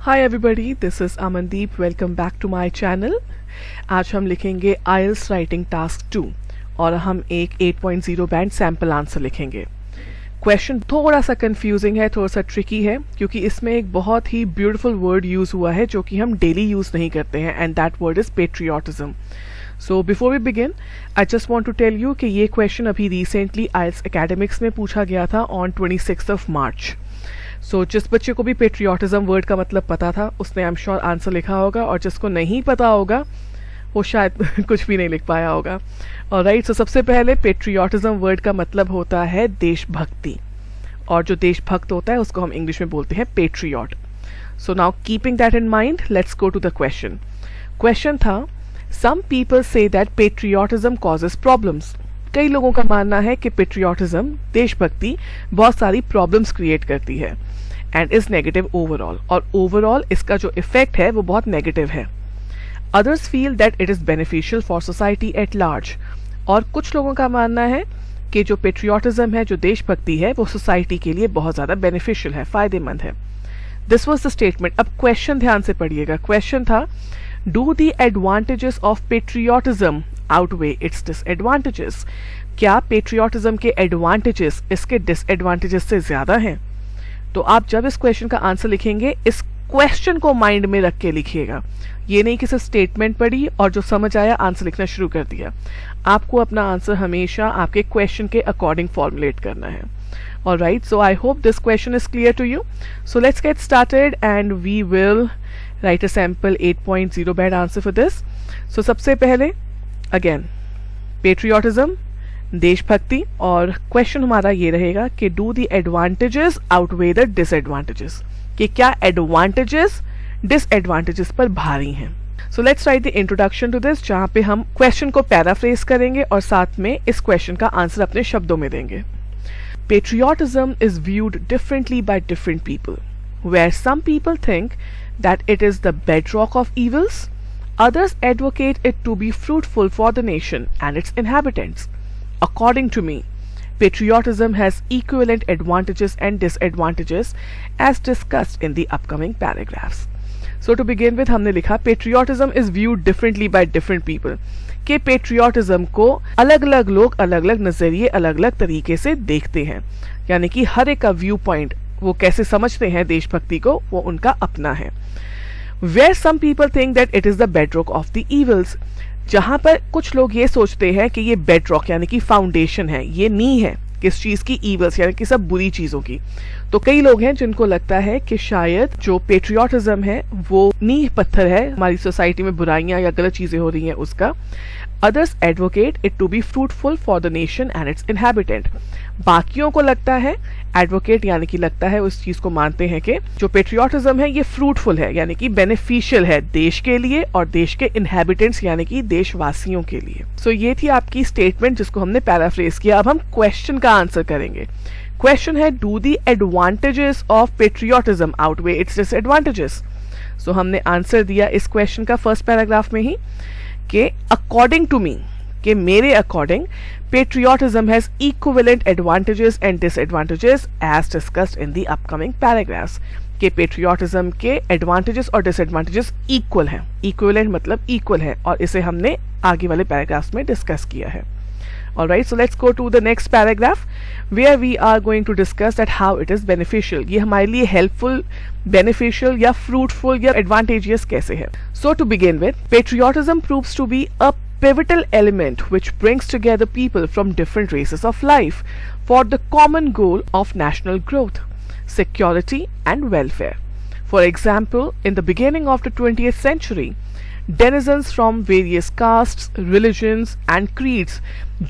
Hi everybody, this is Amandeep. Welcome back to my channel. आज हम लिखेंगे आइल्स राइटिंग टास्क 2 और हम एक 8.0 बैंड सैम्पल आंसर लिखेंगे. क्वेश्चन थोड़ा सा कंफ्यूजिंग है, थोड़ा सा ट्रिकी है, क्योंकि इसमें एक बहुत ही ब्यूटीफुल वर्ड यूज़ हुआ है जो कि हम डेली यूज़ नहीं करते हैं, and that word is patriotism. So before we begin, I just want to tell you कि ये क्वेश्चन अभी रिसेंटली आइल्स एकेडमिक्स में पूछा गया था ऑन 26 मार्च. सो जिस बच्चे को भी पेट्रियाटिज्म वर्ड का मतलब पता था उसने आई एम श्योर आंसर लिखा होगा, और जिसको नहीं पता होगा वो शायद कुछ भी नहीं लिख पाया होगा. ऑलराइट, सो सबसे पहले पेट्रियाटिज्म वर्ड का मतलब होता है देशभक्ति, और जो देशभक्त होता है उसको हम इंग्लिश में बोलते हैं patriot. So now keeping that in mind, let's go to the question. Question था, some people say that patriotism causes problems. कई लोगों का मानना है कि पेट्रियाटिज्म, देशभक्ति, बहुत सारी प्रॉब्लम्स क्रिएट करती है एंड इज नेगेटिव ओवरऑल, और ओवरऑल इसका जो इफेक्ट है वो बहुत नेगेटिव है. Others feel that it is beneficial for society at large. और कुछ लोगों का मानना है कि जो पेट्रियाटिज्म है, जो देशभक्ति है, वो सोसाइटी के लिए बहुत ज्यादा बेनिफिशियल है, फायदेमंद है. This was the statement. अब क्वेश्चन ध्यान से पढ़िएगा. क्वेश्चन था, do the advantages of patriotism outweigh its disadvantages. क्या पेट्रियाटिज्म के एडवांटेजेस इसके डिसएडवांटेजेस से ज्यादा हैं? तो आप जब इस क्वेश्चन का आंसर लिखेंगे, इस क्वेश्चन को माइंड में रख के लिखिएगा. ये नहीं कि सिर्फ स्टेटमेंट पढ़ी और जो समझ आया आंसर लिखना शुरू कर दिया. आपको अपना आंसर हमेशा आपके क्वेश्चन के अकॉर्डिंग फॉर्मुलेट करना है. Alright, so I hope this question is clear to you. So let's get started and we will write a sample 8.0 band answer for this. So सबसे पहले अगेन पेट्रियाटिज्म, देशभक्ति, और question हमारा ये रहेगा कि do the advantages outweigh the disadvantages, कि क्या एडवांटेजेस डिसएडवांटेजेस पर भारी हैं. So let's write the introduction to this, जहां पे हम क्वेश्चन को पैराफ्रेज करेंगे और साथ में इस क्वेश्चन का आंसर अपने शब्दों में देंगे. Patriotism is viewed differently by different people, where some people think that it is the bedrock of evils, others advocate it to be fruitful for the nation and its inhabitants. According to me, patriotism has equivalent advantages and disadvantages as discussed in the upcoming paragraphs. So to begin with, हमने लिखा patriotism is viewed differently by different people, कि patriotism को अलग अलग लोग अलग अलग नजरिए, अलग अलग तरीके से देखते हैं. यानी कि हर एक का व्यू पॉइंट, वो कैसे समझते हैं देशभक्ति को, वो उनका अपना है. Where some people think that it is the bedrock of the evils, जहां पर कुछ लोग ये सोचते हैं कि ये bedrock यानी कि फाउंडेशन है, ये नींव है किस चीज की, evils यानी कि सब बुरी चीजों की. तो कई लोग हैं जिनको लगता है कि शायद जो पेट्रियाटिज्म है वो नींव पत्थर है हमारी सोसाइटी में बुराइयां या गलत चीजें हो रही हैं उसका. Others advocate it to be fruitful for the nation and its inhabitant. बाकियों को लगता है, एडवोकेट यानी कि लगता है, उस चीज को मानते हैं कि जो पेट्रियाटिज्म है ये फ्रूटफुल है, यानी कि बेनिफिशियल है देश के लिए और देश के इनहेबिटेंट्स यानी कि देशवासियों के लिए. सो ये थी आपकी स्टेटमेंट जिसको हमने पैराफ्रेज किया. अब हम क्वेश्चन का आंसर करेंगे. क्वेश्चन है, do the advantages of patriotism outweigh its disadvantages. So हमने आंसर दिया इस क्वेश्चन का फर्स्ट पैराग्राफ में ही कि अकॉर्डिंग टू मी, कि मेरे according patriotism has equivalent advantages and disadvantages as discussed in the upcoming paragraphs. कि पेट्रियाटिज्म के एडवांटेजेस और डिसएडवांटेजेस इक्वल हैं. इक्विवेलेंट मतलब इक्वल है, और इसे हमने आगे वाले पैराग्राफ्स में डिस्कस किया है. Alright, so let's go to the next paragraph where we are going to discuss that how it is beneficial. ये हमारे लिए helpful, beneficial या fruitful या advantageous कैसे है. So to begin with, patriotism proves to be a pivotal element which brings together people from different races of life for the common goal of national growth, security and welfare. For example, in the beginning of the 20th century, denizens from various castes, religions and creeds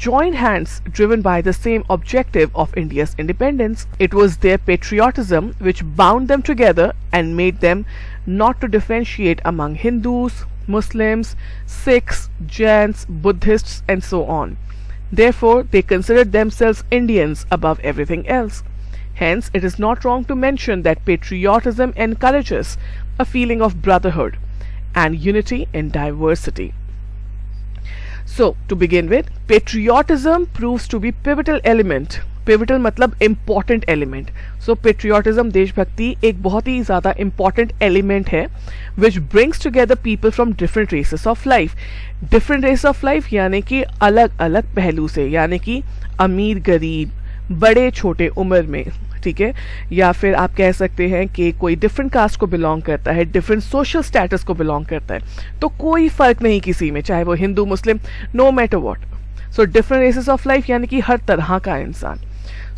joined hands driven by the same objective of India's independence. It was their patriotism which bound them together and made them not to differentiate among Hindus, Muslims, Sikhs, Jains, Buddhists and so on. Therefore, they considered themselves Indians above everything else. Hence, it is not wrong to mention that patriotism encourages a feeling of brotherhood and unity in diversity. So, to begin with, patriotism proves to be pivotal element pivotal मतलब important element. So patriotism, देशभक्ति एक बहुत ही ज्यादा important element है which brings together people from different races of life. Different race of life यानी कि अलग अलग पहलू से, यानी कि अमीर गरीब, बड़े छोटे उम्र में, ठीक है, या फिर आप कह सकते हैं कि कोई डिफरेंट कास्ट को बिलोंग करता है, डिफरेंट सोशल स्टेटस को बिलोंग करता है, तो कोई फर्क नहीं किसी में, चाहे वो Hindu Muslim, no matter what. So different races of life यानी कि हर तरह का इंसान।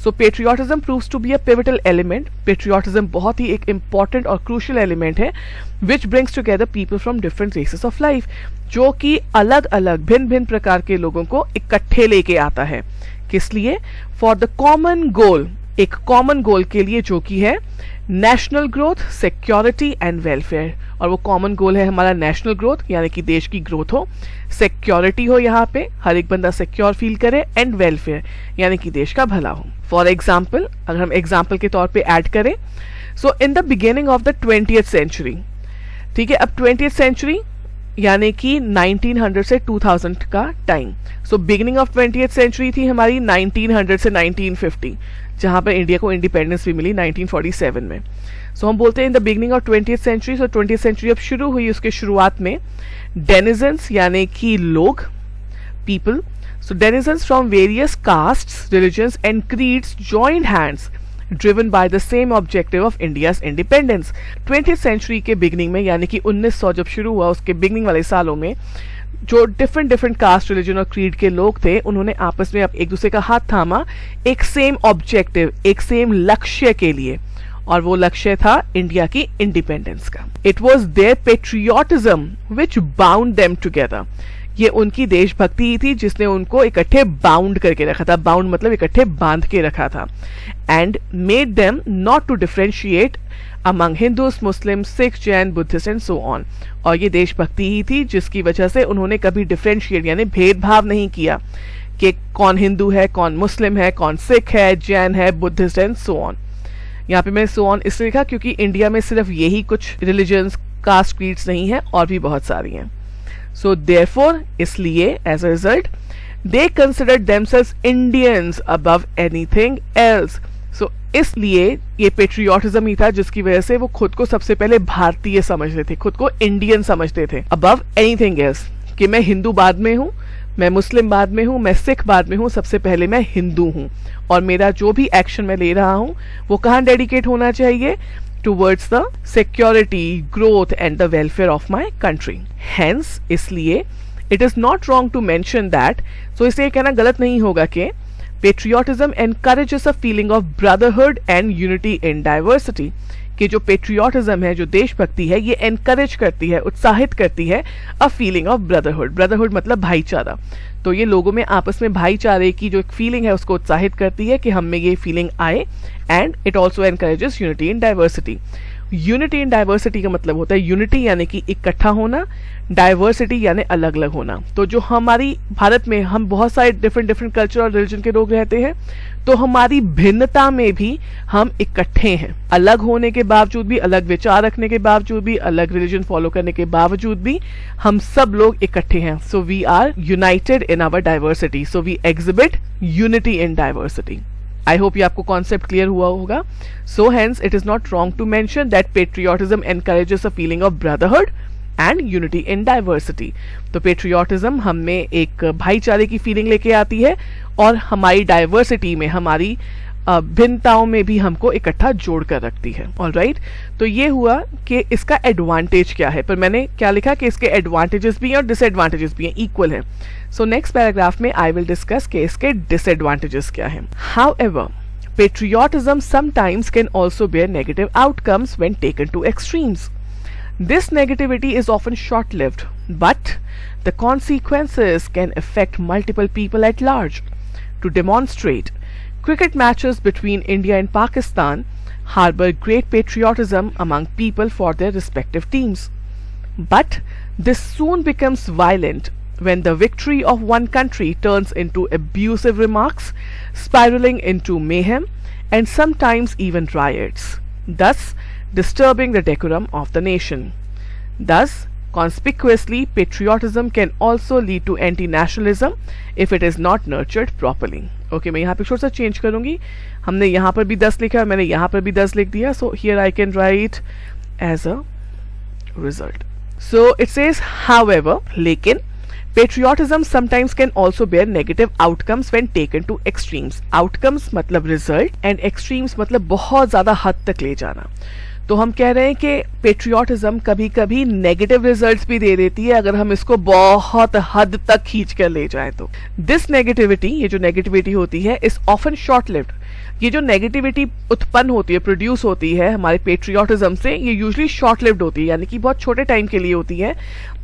So patriotism proves to be a pivotal element. Patriotism बहुत ही एक इंपॉर्टेंट और क्रूशियल एलिमेंट है which brings together people from different races of life, जो कि अलग अलग भिन्न भिन्न प्रकार के लोगों को इकट्ठे लेके आता है। किस लिए? फॉर द कॉमन गोल, एक कॉमन गोल के लिए, जो कि है national growth, security and welfare. और वो कॉमन गोल है हमारा नेशनल ग्रोथ, यानी कि देश की ग्रोथ हो, सिक्योरिटी हो, यहाँ पे हर एक बंदा सिक्योर फील करे, एंड वेलफेयर यानी कि देश का भला हो। फॉर एग्जाम्पल, अगर हम एग्जाम्पल के तौर पे ऐड करें, so in the beginning of the 20th century, ठीक है, अब 20th सेंचुरी यानी कि 1900 से 2000 का time. So beginning of 20th century थी हमारी 1900 से 1950, जहां पर इंडिया को इंडिपेंडेंस भी मिली 1947 में। सो हम बोलते हैं in the beginning of 20th century. So 20th century अब शुरू हुई, उसके शुरुआत में डेनिजन्स यानी कि लोग, people, so denizens from various castes, religions and creeds joined hands driven by the same objective of India's independence। 20th century के बिगनिंग में, यानी कि 1900 जब शुरू हुआ, उसके बिगनिंग वाले सालों में जो डिफरेंट कास्ट, रिलीजन और क्रीड के लोग थे, उन्होंने आपस में एक दूसरे का हाथ थामा एक सेम ऑब्जेक्टिव, एक सेम लक्ष्य के लिए, और वो लक्ष्य था इंडिया की इंडिपेंडेंस का। It was there patriotism which bound them together. ये उनकी देशभक्ति ही थी जिसने उनको इकट्ठे बाउंड करके रखा था। बाउंड मतलब इकट्ठे बांध के रखा था। And made them not to differentiate among Hindus, Muslim, Sikh, Jain, Buddhist and so on. और ये देशभक्ति ही थी जिसकी वजह से उन्होंने कभी डिफरेंशिएट यानी भेदभाव नहीं किया कि कौन हिंदू है, कौन मुस्लिम है, कौन सिख है, जैन है, बुद्धिस्ट एंड सो ऑन। यहाँ पे मैंने सो ऑन इसलिए लिखा क्योंकि इंडिया में सिर्फ यही कुछ रिलीजन्स, कास्ट, क्रीड्स नहीं है, और भी बहुत सारी हैं। So therefore, इसलिए as a result, they considered themselves Indians above anything else। So इसलिए ये पेट्रियोटिज्म ही था जिसकी वजह से वो खुद को सबसे पहले भारतीय समझते थे, खुद को इंडियन समझते थे, above anything else। कि मैं हिंदू बाद में हूँ, मैं मुस्लिम बाद में हूँ, मैं सिख बाद में हूँ, सबसे पहले मैं हिंदू हूँ, और मेरा जो भी एक्शन मैं ले रहा हूँ वो कहाँ डेडिकेट होना चाहिए? towards the security, growth and the welfare of my country। Hence, इसलिए it is not wrong to mention that, so इसे कहना गलत नहीं होगा कि patriotism encourages a feeling of brotherhood and unity in diversity। कि जो पेट्रियोटिज्म है, जो देशभक्ति है, ये एनकरेज करती है, उत्साहित करती है अ फीलिंग ऑफ ब्रदरहुड। ब्रदरहुड मतलब भाईचारा। तो ये लोगों में आपस में भाईचारे की जो एक फीलिंग है उसको उत्साहित करती है कि हम में ये फीलिंग आए। And it also encourages unity in diversity. Unity in diversity का मतलब होता है यूनिटी यानी कि इकट्ठा होना, डाइवर्सिटी यानी अलग अलग होना। तो जो हमारी भारत में हम बहुत सारे डिफरेंट कल्चर और रिलीजन के लोग रहते हैं, तो हमारी भिन्नता में भी हम इकट्ठे हैं। अलग होने के बावजूद भी, अलग विचार रखने के बावजूद भी, अलग रिलीजन फॉलो करने के बावजूद भी हम सब लोग इकट्ठे हैं। So we are united in our diversity, so we exhibit unity in diversity. I hope ये आपको कॉन्सेप्ट क्लियर हुआ होगा। So hence it is not wrong to mention that patriotism encourages a feeling of brotherhood and unity in diversity. तो पेट्रियोटिज्म हमें एक भाईचारे की फीलिंग लेके आती है और हमारी डाइवर्सिटी में, हमारी भिन्नताओं में भी हमको इकट्ठा जोड़ कर रखती है। ऑलराइट, तो ये हुआ कि इसका एडवांटेज क्या है, पर मैंने क्या लिखा कि इसके एडवांटेजेस भी हैं और डिसएडवांटेजेस भी हैं, इक्वल है। सो नेक्स्ट पैराग्राफ में आई विल डिस्कस कि इसके डिसएडवांटेजेस क्या हैं। However, patriotism sometimes can also bear negative outcomes when taken to extremes. This negativity is often short-lived, but the consequences can affect multiple people at large. To demonstrate, cricket matches between India and Pakistan harbor great patriotism among people for their respective teams. But this soon becomes violent when the victory of one country turns into abusive remarks, spiraling into mayhem and sometimes even riots, thus disturbing the decorum of the nation. Thus, Conspicuously, patriotism can also lead to anti-nationalism if it is not nurtured properly. Okay, मैं यहाँ पे थोड़ा सा change करूंगी. हमने यहाँ पर भी 10 लिखा है, मैंने यहाँ पर भी 10 लिख दिया. So here I can write as a result. So it says, however, लेकिन patriotism sometimes can also bear negative outcomes when taken to extremes. Outcomes मतलब result and extremes मतलब बहुत ज़्यादा हद तक ले जाना. तो हम कह रहे हैं कि पेट्रियोटिज्म कभी कभी नेगेटिव रिजल्ट्स भी दे देती है अगर हम इसको बहुत हद तक खींच कर ले जाएं तो. दिस नेगेटिविटी, ये जो नेगेटिविटी होती है, इज ऑफन शॉर्ट लिव्ड. ये जो नेगेटिविटी उत्पन्न होती है, प्रोड्यूस होती है हमारे पेट्रियोटिज्म से, ये यूजुअली शॉर्ट लिव्ड होती है, यानी कि बहुत छोटे टाइम के लिए होती है.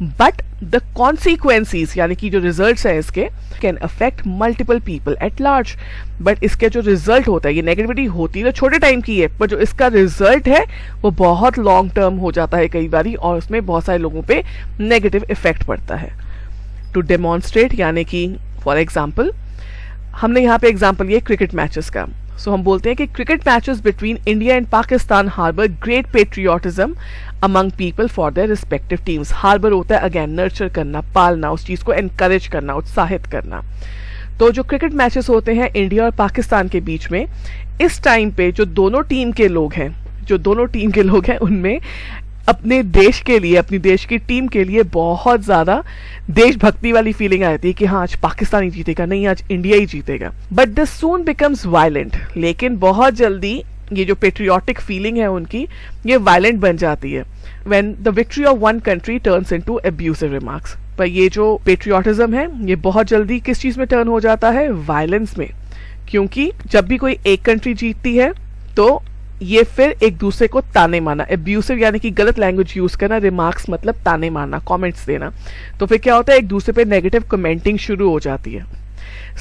बट द कॉन्सिक्वेंसेस, यानी कि जो रिजल्ट्स हैं इसके, can affect multiple people at large. But इसके जो रिजल्ट होता है, ये नेगेटिविटी होती है तो छोटे टाइम की है, पर जो इसका रिजल्ट है वो बहुत लॉन्ग टर्म हो जाता है कई बारी, और उसमें बहुत सारे लोगों पे नेगेटिव इफेक्ट पड़ता है. टू डेमोन्स्ट्रेट, यानी कि फॉर एग्जाम्पल, हमने यहाँ पे एग्जाम्पल ये क्रिकेट मैचेस का. सो हम बोलते हैं कि cricket matches between India and Pakistan harbour great patriotism among people for their respective teams. Harbour होता है अगेन नर्चर करना, पालना, उस चीज को एनकरेज करना, उत्साहित करना. तो जो क्रिकेट मैचेस होते हैं इंडिया और पाकिस्तान के बीच में, इस टाइम पे जो दोनों टीम के लोग हैं उनमें अपने देश के लिए, अपनी देश की टीम के लिए बहुत ज्यादा देशभक्ति वाली फीलिंग आती है कि हाँ आज पाकिस्तान ही जीतेगा, नहीं आज इंडिया ही जीतेगा. But this soon becomes violent. लेकिन बहुत जल्दी ये जो पेट्रियोटिक फीलिंग है उनकी, ये वायलेंट बन जाती है when the victory of one country turns into abusive remarks. पर ये जो पेट्रियोटिज्म है ये बहुत जल्दी किस चीज में टर्न हो जाता है? वायलेंस में. क्योंकि जब भी कोई एक कंट्री जीतती है तो ये फिर एक दूसरे को ताने मारना, एब्यूसिव यानी कि गलत लैंग्वेज यूज करना, रिमार्क्स मतलब ताने मारना, कमेंट्स देना. तो फिर क्या होता है, एक दूसरे पे नेगेटिव कमेंटिंग शुरू हो जाती है.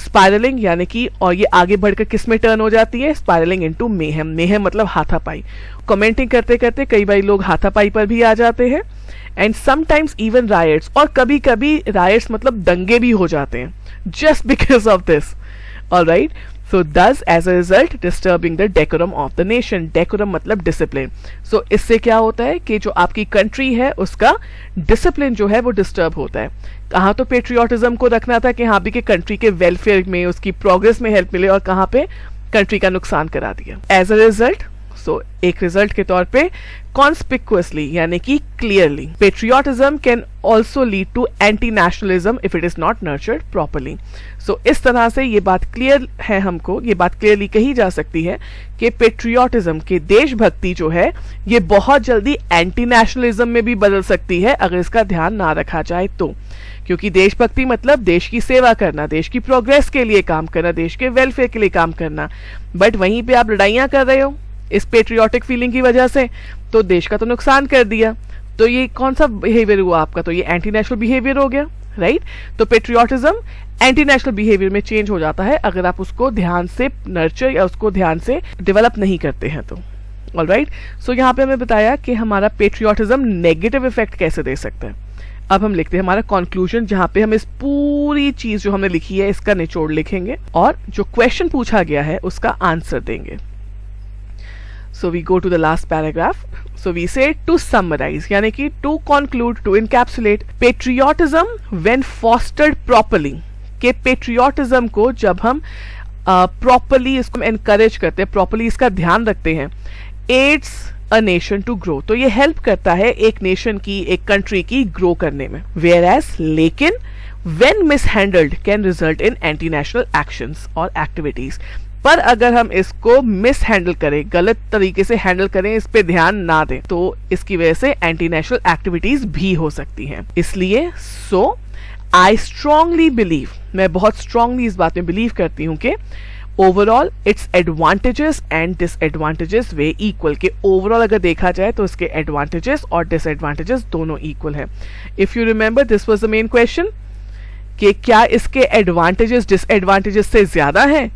स्पाइरलिंग, यानी कि, और ये आगे बढ़कर किस में टर्न हो जाती है? Spiralling into mayhem. मेहम मतलब हाथापाई. कमेंटिंग करते करते कई बार लोग हाथापाई पर भी आ जाते हैं. एंड समटाइम्स इवन रायट्स, और कभी कभी रायट्स मतलब दंगे भी हो जाते हैं just because of this. Alright, so thus as a result disturbing the decorum of the nation. decorum मतलब डिसिप्लिन. so इससे क्या होता है कि जो आपकी कंट्री है उसका डिसिप्लिन जो है वो डिस्टर्ब होता है. कहाँ तो पेट्रियोटिज्म को रखना था कि हाँ भी कि कंट्री के वेलफेयर में, उसकी प्रोग्रेस में हेल्प मिले, और कहाँ पे कंट्री का नुकसान करा दिया. एज अ रिजल्ट, सो एक रिजल्ट के तौर पे, कॉन्स्पिक्युअसली यानी कि clearly, patriotism can also lead to anti nationalism if it is not nurtured properly. So इस तरह से ये बात क्लियर है, हमको ये बात क्लियरली कही जा सकती है कि पेट्रियोटिज्म की देशभक्ति जो है ये बहुत जल्दी एंटी नेशनलिज्म में भी बदल सकती है अगर इसका ध्यान ना रखा जाए तो. क्योंकि देशभक्ति मतलब देश की सेवा करना, देश की प्रोग्रेस के लिए काम करना, देश के वेलफेयर के लिए काम करना. बट वहीं पे आप लड़ाइयां कर रहे हो इस पेट्रियोटिक फीलिंग की वजह से, तो देश का तो नुकसान कर दिया. तो ये कौन सा बिहेवियर हुआ आपका? तो ये एंटी नेशनल बिहेवियर हो गया, राइट. तो पेट्रियोटिज्म एंटी नेशनल बिहेवियर में चेंज हो जाता है अगर आप उसको ध्यान से नर्चर या उसको ध्यान से डेवलप नहीं करते हैं तो. ऑलराइट, सो यहाँ पे हमें बताया कि हमारा पेट्रियोटिज्म नेगेटिव इफेक्ट कैसे दे सकता है. अब हम लिखते हैं हमारा कंक्लूजन, जहां पे हम इस पूरी चीज जो हमने लिखी है इसका निचोड़ लिखेंगे और जो क्वेश्चन पूछा गया है उसका आंसर देंगे. So we go to the last paragraph. So we say to summarize, यानी कि to conclude, to encapsulate, patriotism when fostered properly. के patriotism को जब हम properly इसको encourage करते हैं, properly इसका ध्यान रखते हैं, aids a nation to grow. तो ये help करता है एक nation की, एक country की grow करने में. Whereas, लेकिन when mishandled can result in anti-national actions or activities. पर अगर हम इसको मिस हैंडल करें, गलत तरीके से हैंडल करें, इस पे ध्यान ना दें, तो इसकी वजह से एंटी नेशनल एक्टिविटीज भी हो सकती हैं. इसलिए आई स्ट्रांगली बिलीव, मैं बहुत स्ट्रांगली इस बात में बिलीव करती हूं कि overall its advantages and disadvantages way equal. के ओवरऑल अगर देखा जाए तो इसके एडवांटेजेस और डिसएडवांटेजेस दोनों इक्वल है. If you remember, this was the main question कि क्या इसके एडवांटेजेस डिसएडवांटेजेस से ज्यादा हैं.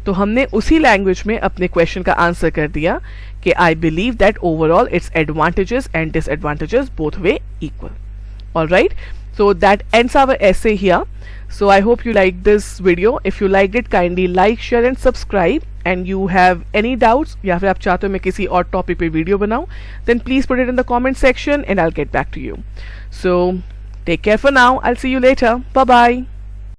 तो हमने उसी लैंग्वेज में अपने क्वेश्चन का आंसर कर दिया कि I believe that overall its advantages and disadvantages both way equal. Alright, so that ends our essay here. So I hope you liked this video. If you liked it, kindly like, share and subscribe. And you have any doubts या फिर आप चाहते हो मैं किसी और topic पे video बनाऊं, then please put it in the comment section and I'll get back to you. So take care for now. I'll see you later. Bye bye.